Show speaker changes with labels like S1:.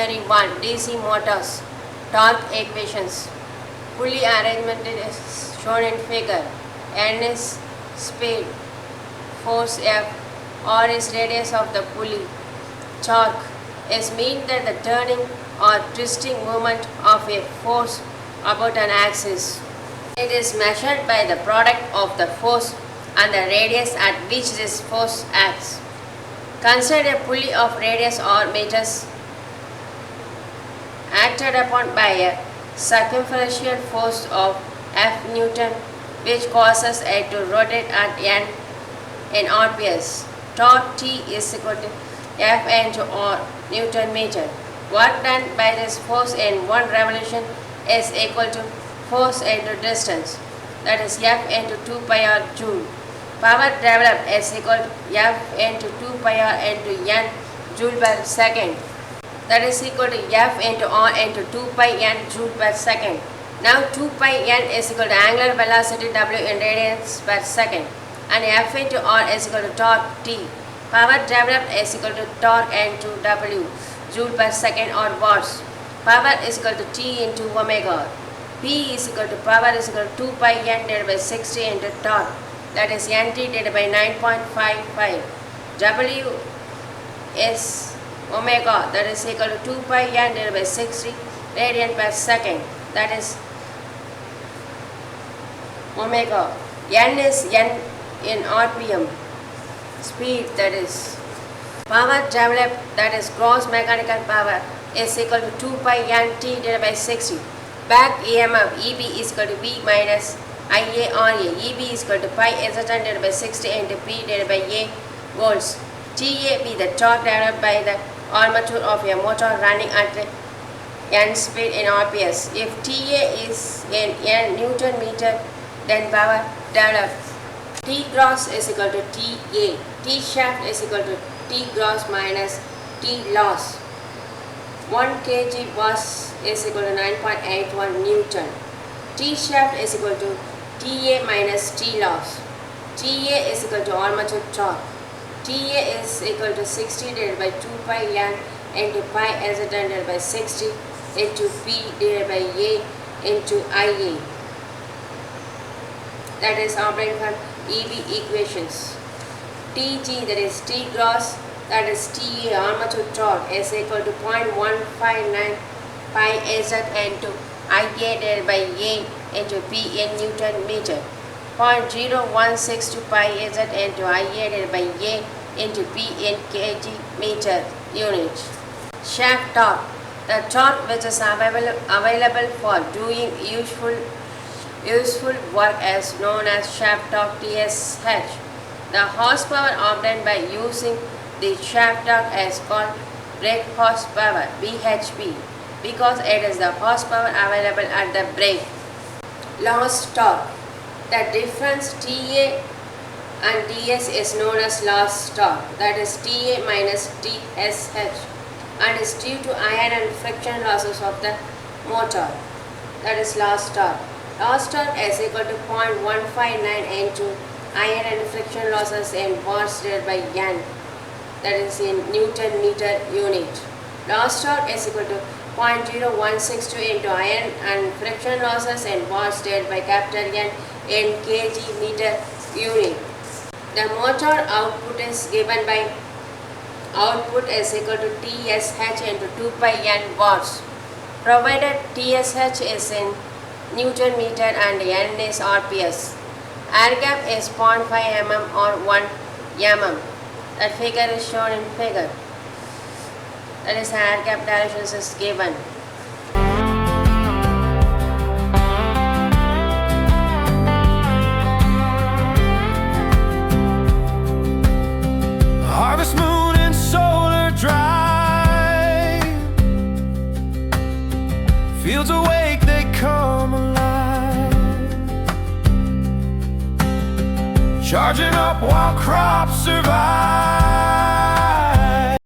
S1: Machinery 1 DC Motors Torque Equations. Pulley arrangement is shown in figure. N is speed, force F, R is radius of the pulley. Torque is mean that the turning or twisting movement of a force about an axis. It is measured by the product of the force and the radius at which this force acts. Consider a pulley of radius r meters acted upon by a circumferential force of F Newton, which causes it to rotate at n in rps. Torque T is equal to F into r Newton meter. Work done by this force in one revolution is equal to force into distance, that is F into 2 pi r joule. Power developed is equal to F into 2 pi r into n joule per second, that is equal to F into r into 2 pi n joule per second. Now 2 pi n is equal to angular velocity W in radians per second, and F into r is equal to torque T. Power developed is equal to torque into W joule per second or watts. Power is equal to T into omega. P is equal to power is equal to 2 pi n divided by 60 into torque, that is nt divided by 9.55. W is omega, that is equal to 2 pi n divided by 60 radian per second, that is omega. N is n in rpm. Speed, that is power developed, that is gross mechanical power, is equal to 2 pi n t divided by 60. Back EMF EB is equal to V minus IaRa. EB is equal to pi Sn divided by 60 into P divided by A volts. TAB, the torque developed by the armature of a motor running at n speed in rps. If TA is in n Newton meter, then power developed. T gross is equal to TA. T shaft is equal to T gross minus T loss. 1 kg bus is equal to 9.81 Newton. T shaft is equal to TA minus T loss. TA is equal to armature torque. TA is equal to 60 divided by 2 pi n into pi Sn divided by 60 into P divided by A into Ia. That is operating from EB equations. TG, that is T gross, that is TA armature torque, is equal to 0.159 pi Z into Ia divided by A into P in Newton meter. 0.0162 pi Z into Ia divided by A into P in kg meter unit. Shaft torque, the torque which is available for doing useful work is known as shaft torque TSH. The horsepower obtained by using the shaft torque is called brake horsepower BHP, because it is the horsepower available at the brake. Lost torque, the difference TA and DS is known as lost torque, that is TA minus TSH, and is due to iron and friction losses of the motor, that is lost torque. Lost torque is equal to 0.159 into iron and friction losses in watts divided by n, that is in Newton meter unit. Lost torque is equal to 0.0162 into iron and friction losses in watts divided by capital N in kg meter unit. The motor output is given by output is equal to TSH into 2 pi n watts, provided TSH is in Newton meter and n is RPS. Air gap is 0.5 mm or 1 mm. That figure is shown in figure. That is air gap directions is given.
S2: Harvest moon and solar drive, fields awake, they come alive, charging up while crops survive.